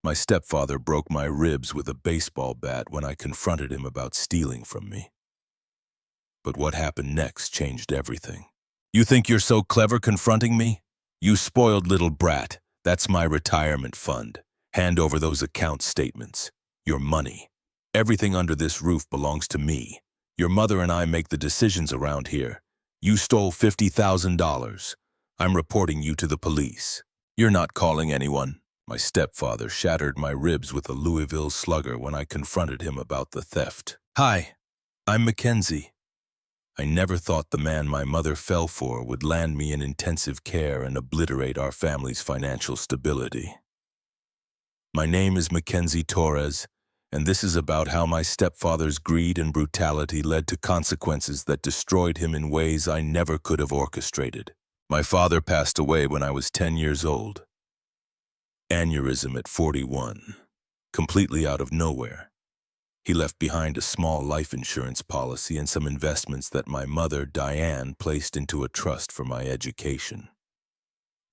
My stepfather broke my ribs with a baseball bat when I confronted him about stealing from me. But what happened next changed everything. You think you're so clever confronting me? You spoiled little brat. That's my retirement fund. Hand over those account statements. Your money. Everything under this roof belongs to me. Your mother and I make the decisions around here. You stole $50,000. I'm reporting you to the police. You're not calling anyone. My stepfather shattered my ribs with a Louisville slugger when I confronted him about the theft. Hi, I'm Mackenzie. I never thought the man my mother fell for would land me in intensive care and obliterate our family's financial stability. My name is Mackenzie Torres, and this is about how my stepfather's greed and brutality led to consequences that destroyed him in ways I never could have orchestrated. My father passed away when I was 10 years old. Aneurysm at 41, completely out of nowhere. He left behind a small life insurance policy and some investments that my mother, Diane, placed into a trust for my education.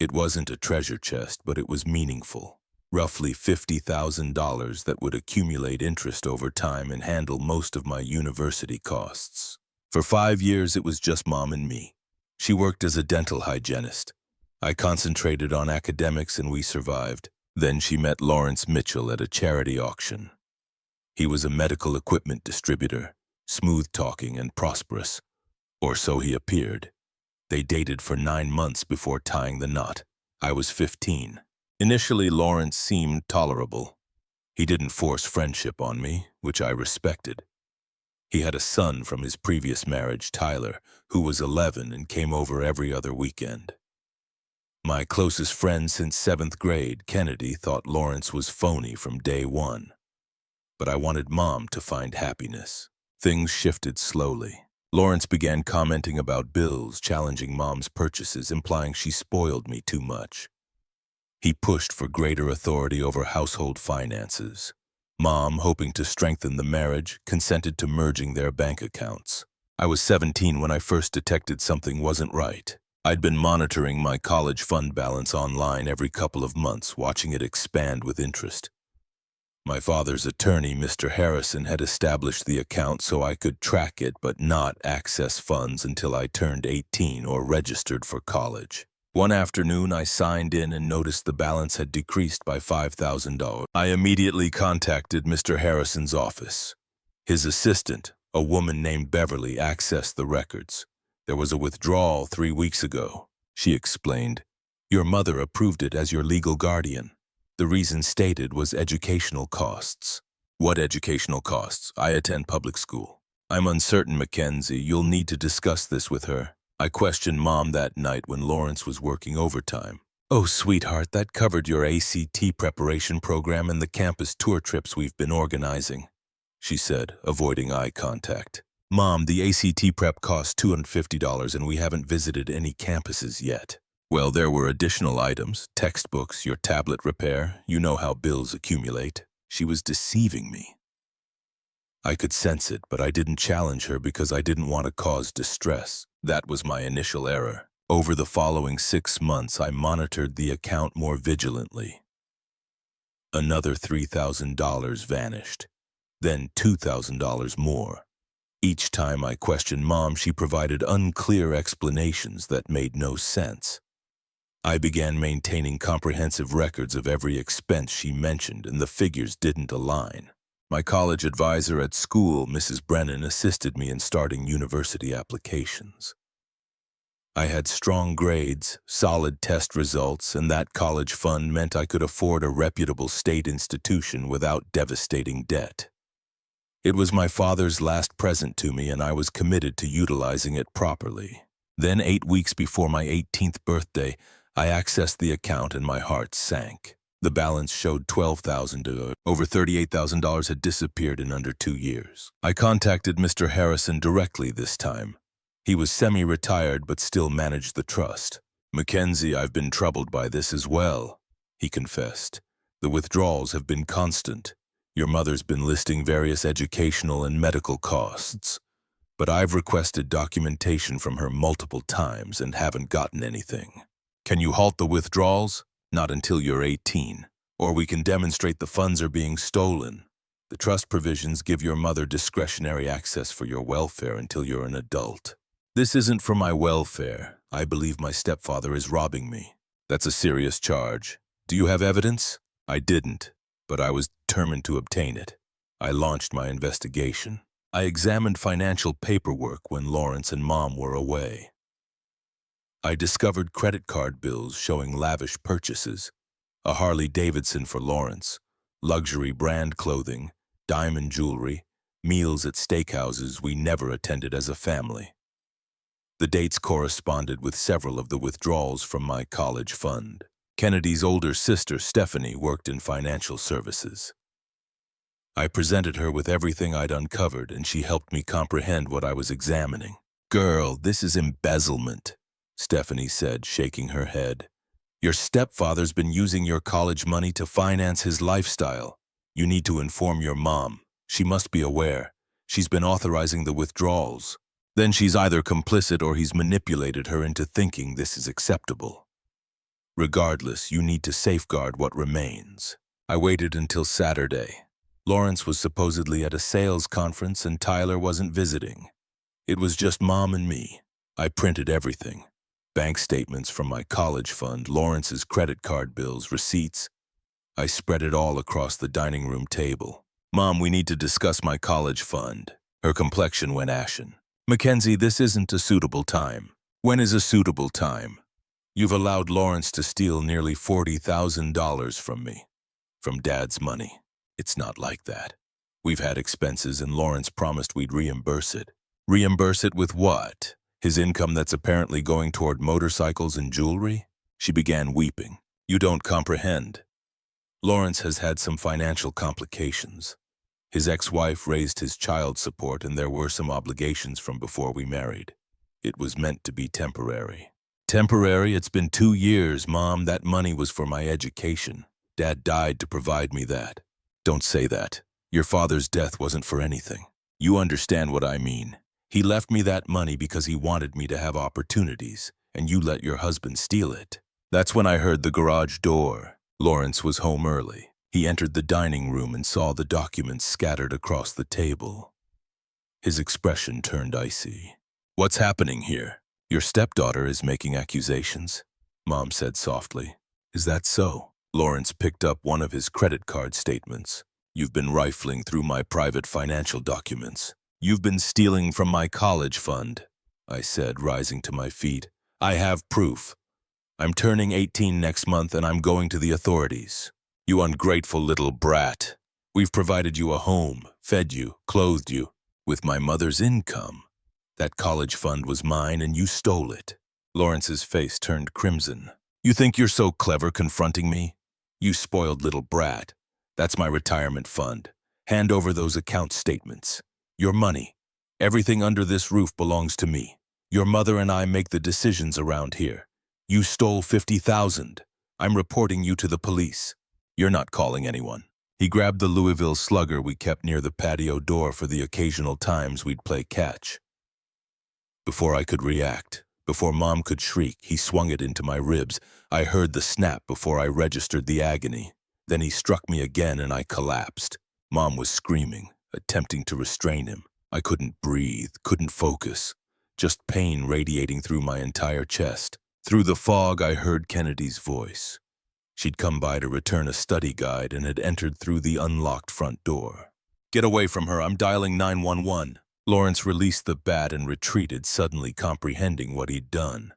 It wasn't a treasure chest, but it was meaningful. Roughly $50,000 that would accumulate interest over time and handle most of my university costs. For 5 years, it was just Mom and me. She worked as a dental hygienist. I concentrated on academics and we survived. Then she met Lawrence Mitchell at a charity auction. He was a medical equipment distributor, smooth-talking and prosperous. Or so he appeared. They dated for 9 months before tying the knot. I was 15. Initially, Lawrence seemed tolerable. He didn't force friendship on me, which I respected. He had a son from his previous marriage, Tyler, who was 11 and came over every other weekend. My closest friend since 7th grade, Kennedy, thought Lawrence was phony from day one. But I wanted Mom to find happiness. Things shifted slowly. Lawrence began commenting about bills, challenging Mom's purchases, implying she spoiled me too much. He pushed for greater authority over household finances. Mom, hoping to strengthen the marriage, consented to merging their bank accounts. I was 17 when I first detected something wasn't right. I'd been monitoring my college fund balance online every couple of months, watching it expand with interest. My father's attorney, Mr. Harrison, had established the account so I could track it but not access funds until I turned 18 or registered for college. One afternoon, I signed in and noticed the balance had decreased by $5,000. I immediately contacted Mr. Harrison's office. His assistant, a woman named Beverly, accessed the records. There was a withdrawal 3 weeks ago, she explained. Your mother approved it as your legal guardian. The reason stated was educational costs. What educational costs? I attend public school. I'm uncertain, Mackenzie. You'll need to discuss this with her. I questioned Mom that night when Lawrence was working overtime. Oh, sweetheart, that covered your ACT preparation program and the campus tour trips we've been organizing, she said, avoiding eye contact. Mom, the ACT prep costs $250 and we haven't visited any campuses yet. Well, there were additional items, textbooks, your tablet repair. You know how bills accumulate. She was deceiving me. I could sense it, but I didn't challenge her because I didn't want to cause distress. That was my initial error. Over the following 6 months, I monitored the account more vigilantly. Another $3,000 vanished, then $2,000 more. Each time I questioned Mom, she provided unclear explanations that made no sense. I began maintaining comprehensive records of every expense she mentioned, and the figures didn't align. My college advisor at school, Mrs. Brennan, assisted me in starting university applications. I had strong grades, solid test results, and that college fund meant I could afford a reputable state institution without devastating debt. It was my father's last present to me, and I was committed to utilizing it properly. Then, 8 weeks before my 18th birthday, I accessed the account and my heart sank. The balance showed $12,000. Over $38,000 had disappeared in under 2 years. I contacted Mr. Harrison directly this time. He was semi-retired but still managed the trust. Mackenzie, I've been troubled by this as well, he confessed. The withdrawals have been constant. Your mother's been listing various educational and medical costs. But I've requested documentation from her multiple times and haven't gotten anything. Can you halt the withdrawals? Not until you're 18. Or we can demonstrate the funds are being stolen. The trust provisions give your mother discretionary access for your welfare until you're an adult. This isn't for my welfare. I believe my stepfather is robbing me. That's a serious charge. Do you have evidence? I didn't, but I was determined to obtain it. I launched my investigation. I examined financial paperwork when Lawrence and Mom were away. I discovered credit card bills showing lavish purchases, a Harley-Davidson for Lawrence, luxury brand clothing, diamond jewelry, meals at steakhouses we never attended as a family. The dates corresponded with several of the withdrawals from my college fund. Kennedy's older sister, Stephanie, worked in financial services. I presented her with everything I'd uncovered, and she helped me comprehend what I was examining. "Girl, this is embezzlement," Stephanie said, shaking her head. "Your stepfather's been using your college money to finance his lifestyle. You need to inform your mom. She must be aware. She's been authorizing the withdrawals. Then she's either complicit or he's manipulated her into thinking this is acceptable. Regardless, you need to safeguard what remains." I waited until Saturday. Lawrence was supposedly at a sales conference and Tyler wasn't visiting. It was just Mom and me. I printed everything. Bank statements from my college fund, Lawrence's credit card bills, receipts. I spread it all across the dining room table. "Mom, we need to discuss my college fund." Her complexion went ashen. "Mackenzie, this isn't a suitable time." "When is a suitable time? You've allowed Lawrence to steal nearly $40,000 from me. From Dad's money. It's not like that. We've had expenses and Lawrence promised we'd reimburse it." "Reimburse it with what? His income that's apparently going toward motorcycles and jewelry?" She began weeping. "You don't comprehend. Lawrence has had some financial complications. His ex-wife raised his child support and there were some obligations from before we married. It was meant to be temporary." "Temporary? It's been 2 years, Mom. That money was for my education. Dad died to provide me that." "Don't say that. Your father's death wasn't for anything. You understand what I mean. He left me that money because he wanted me to have opportunities, and you let your husband steal it." That's when I heard the garage door. Lawrence was home early. He entered the dining room and saw the documents scattered across the table. His expression turned icy. "What's happening here?" "Your stepdaughter is making accusations," Mom said softly. "Is that so?" Lawrence picked up one of his credit card statements. "You've been rifling through my private financial documents. You've been stealing from my college fund," I said, rising to my feet. "I have proof. I'm turning 18 next month and I'm going to the authorities." "You ungrateful little brat. We've provided you a home, fed you, clothed you, with my mother's income. That college fund was mine and you stole it." Lawrence's face turned crimson. "You think you're so clever confronting me? You spoiled little brat. That's my retirement fund. Hand over those account statements. Your money. Everything under this roof belongs to me. Your mother and I make the decisions around here. You stole $50,000. I'm reporting you to the police. You're not calling anyone." He grabbed the Louisville Slugger we kept near the patio door for the occasional times we'd play catch. Before I could react, before Mom could shriek, he swung it into my ribs. I heard the snap before I registered the agony. Then he struck me again and I collapsed. Mom was screaming, attempting to restrain him. I couldn't breathe, couldn't focus. Just pain radiating through my entire chest. Through the fog, I heard Kennedy's voice. She'd come by to return a study guide and had entered through the unlocked front door. "Get away from her, I'm dialing 911. Lawrence released the bat and retreated, suddenly comprehending what he'd done.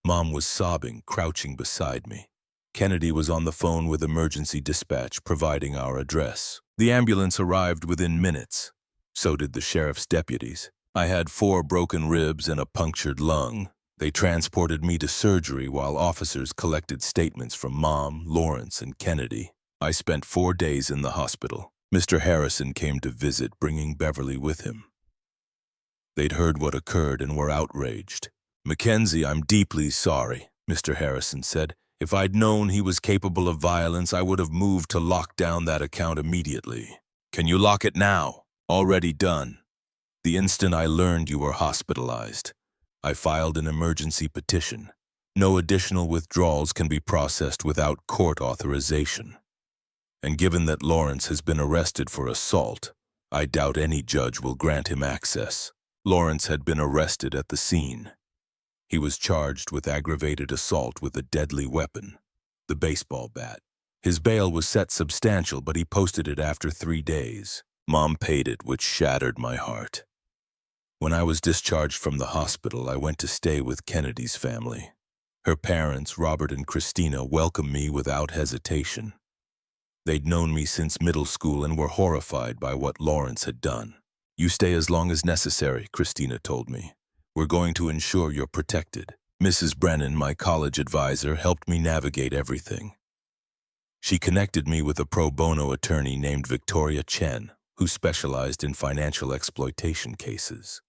Mom was sobbing, crouching beside me. Kennedy was on the phone with emergency dispatch, providing our address. The ambulance arrived within minutes. So did the sheriff's deputies. I had 4 broken ribs and a punctured lung. They transported me to surgery while officers collected statements from Mom, Lawrence, and Kennedy. I spent 4 days in the hospital. Mr. Harrison came to visit, bringing Beverly with him. They'd heard what occurred and were outraged. "Mackenzie, I'm deeply sorry," Mr. Harrison said. "If I'd known he was capable of violence, I would have moved to lock down that account immediately." "Can you lock it now?" "Already done. The instant I learned you were hospitalized, I filed an emergency petition. No additional withdrawals can be processed without court authorization. And given that Lawrence has been arrested for assault, I doubt any judge will grant him access. Lawrence had been arrested at the scene. He was charged with aggravated assault with a deadly weapon, the baseball bat. His bail was set substantial, but he posted it after 3 days. Mom paid it, which shattered my heart. When I was discharged from the hospital, I went to stay with Kennedy's family. Her parents, Robert and Christina, welcomed me without hesitation. They'd known me since middle school and were horrified by what Lawrence had done. "You stay as long as necessary," Christina told me. "We're going to ensure you're protected." Mrs. Brennan, my college advisor, helped me navigate everything. She connected me with a pro bono attorney named Victoria Chen, who specialized in financial exploitation cases.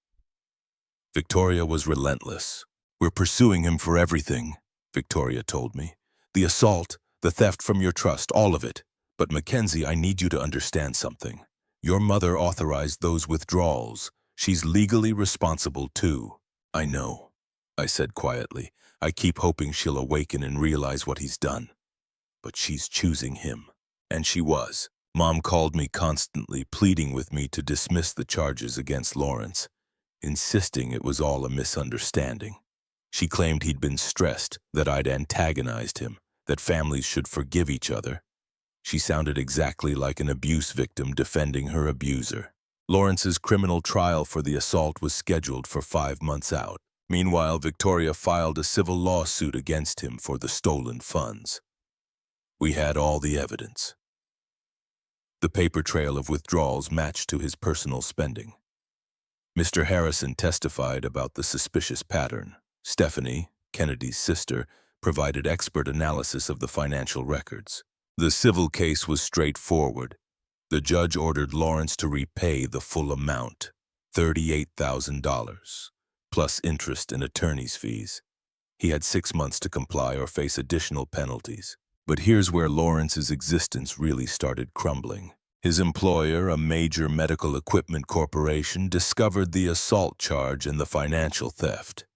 Victoria was relentless. "We're pursuing him for everything," Victoria told me. "The assault, the theft from your trust, all of it. But Mackenzie, I need you to understand something. Your mother authorized those withdrawals. She's legally responsible too." "I know," I said quietly. "I keep hoping she'll awaken and realize what he's done. But she's choosing him." And she was. Mom called me constantly, pleading with me to dismiss the charges against Lawrence, insisting it was all a misunderstanding. She claimed he'd been stressed, that I'd antagonized him, that families should forgive each other. She sounded exactly like an abuse victim defending her abuser. Lawrence's criminal trial for the assault was scheduled for 5 months out. Meanwhile, Victoria filed a civil lawsuit against him for the stolen funds. We had all the evidence. The paper trail of withdrawals matched to his personal spending. Mr. Harrison testified about the suspicious pattern. Stephanie, Kennedy's sister, provided expert analysis of the financial records. The civil case was straightforward. The judge ordered Lawrence to repay the full amount, $38,000, plus interest and attorney's fees. He had 6 months to comply or face additional penalties. But here's where Lawrence's existence really started crumbling. His employer, a major medical equipment corporation, discovered the assault charge and the financial theft.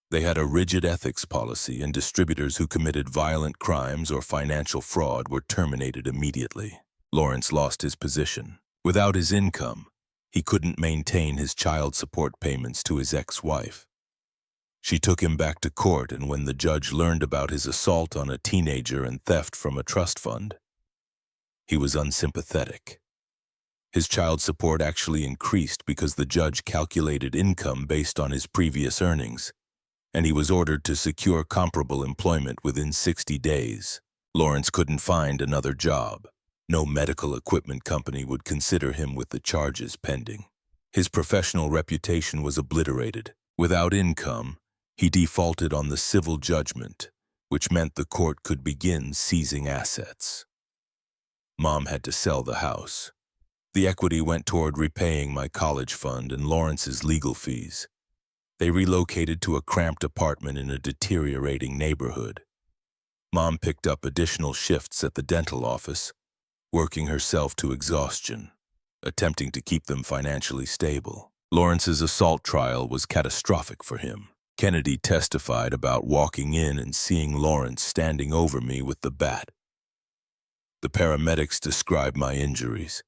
They had a rigid ethics policy, and distributors who committed violent crimes or financial fraud were terminated immediately. Lawrence lost his position. Without his income, he couldn't maintain his child support payments to his ex-wife. She took him back to court, and when the judge learned about his assault on a teenager and theft from a trust fund, he was unsympathetic. His child support actually increased because the judge calculated income based on his previous earnings, and he was ordered to secure comparable employment within 60 days. Lawrence couldn't find another job. No medical equipment company would consider him with the charges pending. His professional reputation was obliterated. Without income, he defaulted on the civil judgment, which meant the court could begin seizing assets. Mom had to sell the house. The equity went toward repaying my college fund and Lawrence's legal fees. They relocated to a cramped apartment in a deteriorating neighborhood. Mom picked up additional shifts at the dental office, working herself to exhaustion, attempting to keep them financially stable. Lawrence's assault trial was catastrophic for him. Kennedy testified about walking in and seeing Lawrence standing over me with the bat. The paramedics described my injuries.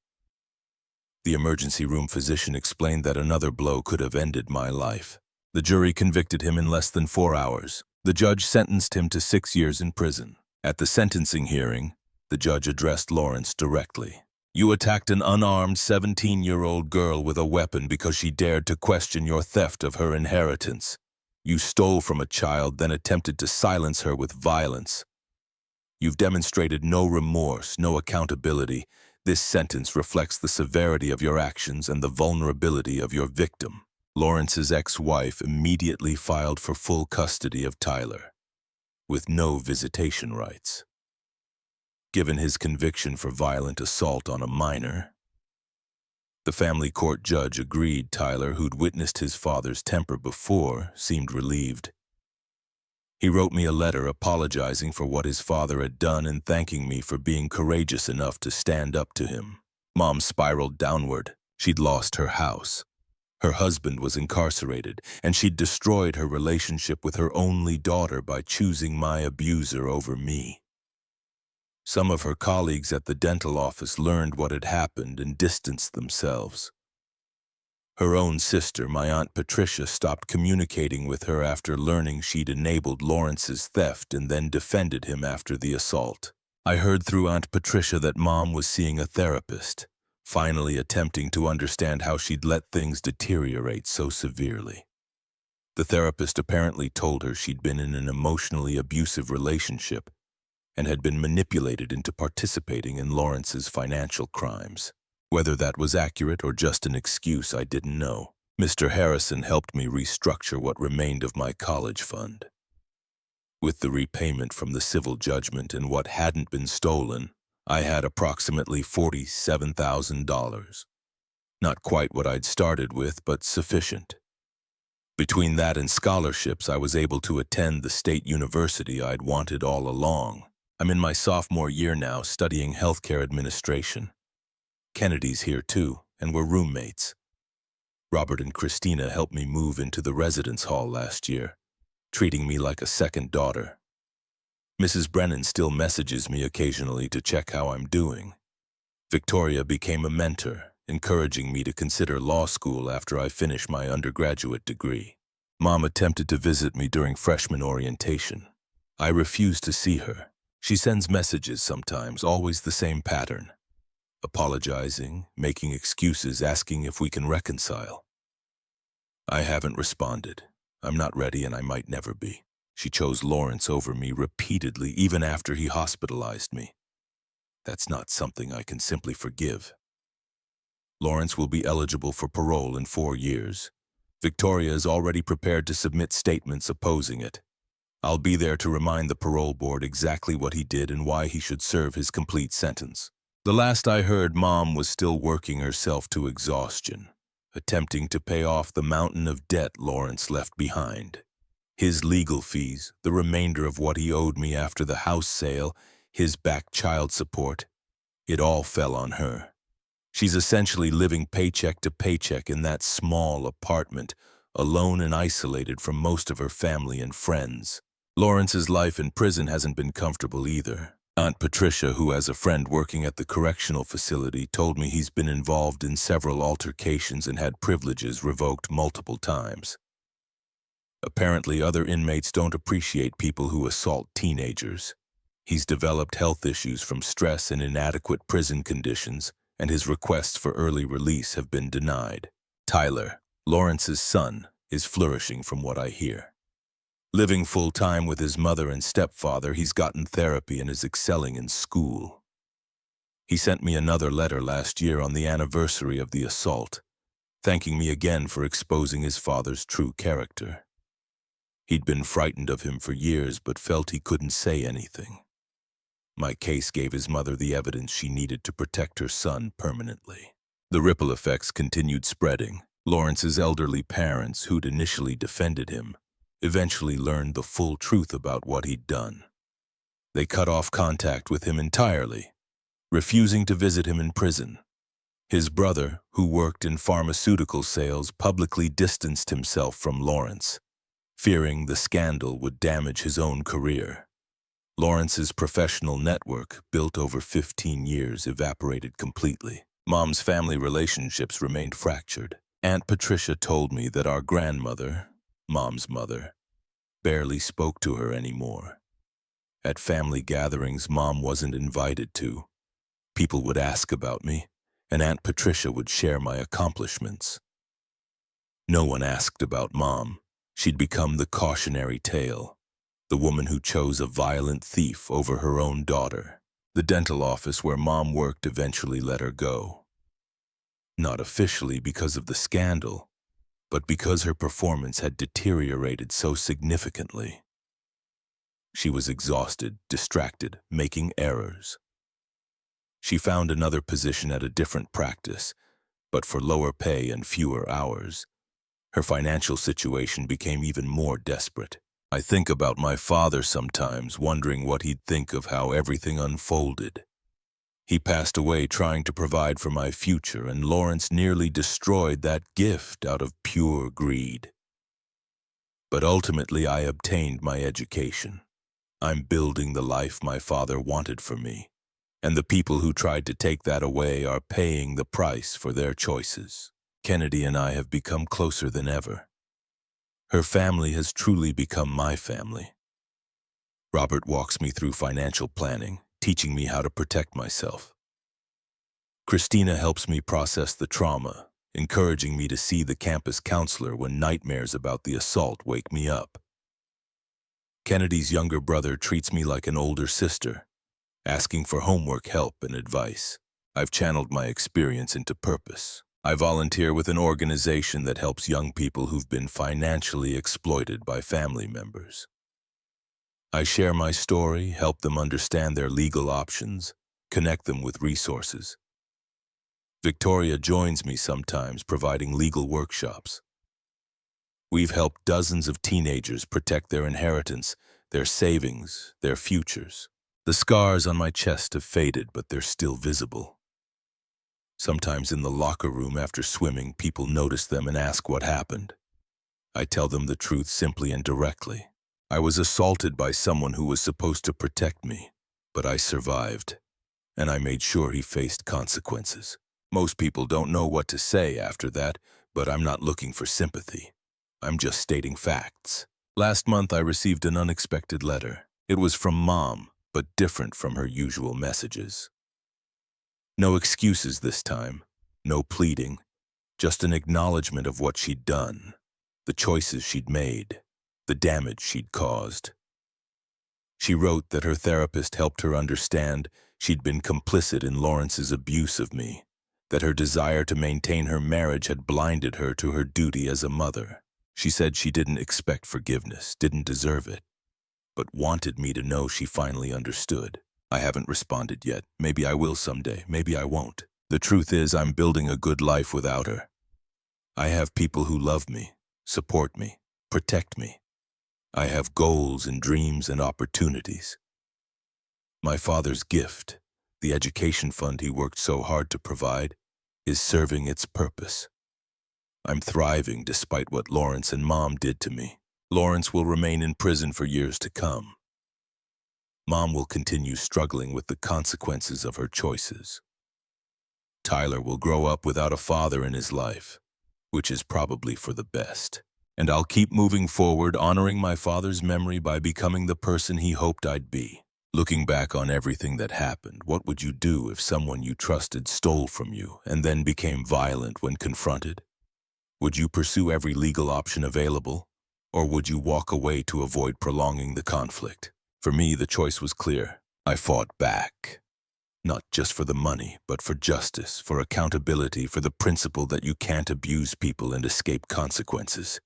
The emergency room physician explained that another blow could have ended my life. The jury convicted him in less than 4 hours. The judge sentenced him to 6 years in prison. At the sentencing hearing, the judge addressed Lawrence directly. "You attacked an unarmed 17-year-old girl with a weapon because she dared to question your theft of her inheritance. You stole from a child, then attempted to silence her with violence. You've demonstrated no remorse, no accountability. This sentence reflects the severity of your actions and the vulnerability of your victim." Lawrence's ex-wife immediately filed for full custody of Tyler, with no visitation rights. Given his conviction for violent assault on a minor, the family court judge agreed. Tyler, who'd witnessed his father's temper before, seemed relieved. He wrote me a letter apologizing for what his father had done and thanking me for being courageous enough to stand up to him. Mom spiraled downward. She'd lost her house, Her husband was incarcerated, and she'd destroyed her relationship with her only daughter by choosing my abuser over me. Some of her colleagues at the dental office learned what had happened and distanced themselves. Her own sister, my Aunt Patricia, stopped communicating with her after learning she'd enabled Lawrence's theft and then defended him after the assault. I heard through Aunt Patricia that Mom was seeing a therapist, finally attempting to understand how she'd let things deteriorate so severely. The therapist apparently told her she'd been in an emotionally abusive relationship and had been manipulated into participating in Lawrence's financial crimes. Whether that was accurate or just an excuse, I didn't know. Mr. Harrison helped me restructure what remained of my college fund. With the repayment from the civil judgment and what hadn't been stolen, I had approximately $47,000. Not quite what I'd started with, but sufficient. Between that and scholarships, I was able to attend the state university I'd wanted all along. I'm in my sophomore year now, studying healthcare administration. Kennedy's here too, and we're roommates. Robert and Christina helped me move into the residence hall last year, treating me like a second daughter. Mrs. Brennan still messages me occasionally to check how I'm doing. Victoria became a mentor, encouraging me to consider law school after I finish my undergraduate degree. Mom attempted to visit me during freshman orientation. I refused to see her. She sends messages sometimes, always the same pattern. Apologizing, making excuses, asking if we can reconcile. I haven't responded. I'm not ready and I might never be. She chose Lawrence over me repeatedly, even after he hospitalized me. That's not something I can simply forgive. Lawrence will be eligible for parole in 4 years. Victoria is already prepared to submit statements opposing it. I'll be there to remind the parole board exactly what he did and why he should serve his complete sentence. The last I heard, Mom was still working herself to exhaustion, attempting to pay off the mountain of debt Lawrence left behind. His legal fees, the remainder of what he owed me after the house sale, his back child support, it all fell on her. She's essentially living paycheck to paycheck in that small apartment, alone and isolated from most of her family and friends. Lawrence's life in prison hasn't been comfortable either. Aunt Patricia, who has a friend working at the correctional facility, told me he's been involved in several altercations and had privileges revoked multiple times. Apparently, other inmates don't appreciate people who assault teenagers. He's developed health issues from stress and inadequate prison conditions, and his requests for early release have been denied. Tyler, Lawrence's son, is flourishing from what I hear. Living full-time with his mother and stepfather, he's gotten therapy and is excelling in school. He sent me another letter last year on the anniversary of the assault, thanking me again for exposing his father's true character. He'd been frightened of him for years, but felt he couldn't say anything. My case gave his mother the evidence she needed to protect her son permanently. The ripple effects continued spreading. Lawrence's elderly parents, who'd initially defended him, eventually learned the full truth about what he'd done. They cut off contact with him entirely, refusing to visit him in prison. His brother, who worked in pharmaceutical sales, publicly distanced himself from Lawrence, fearing the scandal would damage his own career. Lawrence's professional network, built over 15 years, evaporated completely. Mom's family relationships remained fractured. Aunt Patricia told me that our grandmother, Mom's mother, barely spoke to her anymore. At family gatherings Mom wasn't invited to, people would ask about me, and Aunt Patricia would share my accomplishments. No one asked about Mom. She'd become the cautionary tale, the woman who chose a violent thief over her own daughter. The dental office where Mom worked eventually let her go. Not officially because of the scandal, but because her performance had deteriorated so significantly. She was exhausted, distracted, making errors. She found another position at a different practice, but for lower pay and fewer hours. Her financial situation became even more desperate. I think about my father sometimes, wondering what he'd think of how everything unfolded. He passed away trying to provide for my future, and Lawrence nearly destroyed that gift out of pure greed. But ultimately, I obtained my education. I'm building the life my father wanted for me, and the people who tried to take that away are paying the price for their choices. Kennedy and I have become closer than ever. Her family has truly become my family. Robert walks me through financial planning, teaching me how to protect myself. Christina helps me process the trauma, encouraging me to see the campus counselor when nightmares about the assault wake me up. Kennedy's younger brother treats me like an older sister, asking for homework help and advice. I've channeled my experience into purpose. I volunteer with an organization that helps young people who've been financially exploited by family members. I share my story, help them understand their legal options, connect them with resources. Victoria joins me sometimes, providing legal workshops. We've helped dozens of teenagers protect their inheritance, their savings, their futures. The scars on my chest have faded, but they're still visible. Sometimes in the locker room after swimming, people notice them and ask what happened. I tell them the truth simply and directly. I was assaulted by someone who was supposed to protect me, but I survived, and I made sure he faced consequences. Most people don't know what to say after that, but I'm not looking for sympathy. I'm just stating facts. Last month, I received an unexpected letter. It was from Mom, but different from her usual messages. No excuses this time, no pleading, just an acknowledgement of what she'd done, the choices she'd made, the damage she'd caused. She wrote that her therapist helped her understand she'd been complicit in Lawrence's abuse of me, that her desire to maintain her marriage had blinded her to her duty as a mother. She said she didn't expect forgiveness, didn't deserve it, but wanted me to know she finally understood. I haven't responded yet. Maybe I will someday. Maybe I won't. The truth is, I'm building a good life without her. I have people who love me, support me, protect me. I have goals and dreams and opportunities. My father's gift, the education fund he worked so hard to provide, is serving its purpose. I'm thriving despite what Lawrence and Mom did to me. Lawrence will remain in prison for years to come. Mom will continue struggling with the consequences of her choices. Tyler will grow up without a father in his life, which is probably for the best. And I'll keep moving forward, honoring my father's memory by becoming the person he hoped I'd be. Looking back on everything that happened, what would you do if someone you trusted stole from you and then became violent when confronted? Would you pursue every legal option available, or would you walk away to avoid prolonging the conflict? For me, the choice was clear. I fought back. Not just for the money, but for justice, for accountability, for the principle that you can't abuse people and escape consequences.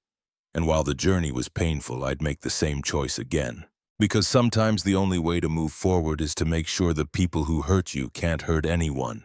And while the journey was painful, I'd make the same choice again. Because sometimes the only way to move forward is to make sure the people who hurt you can't hurt anyone.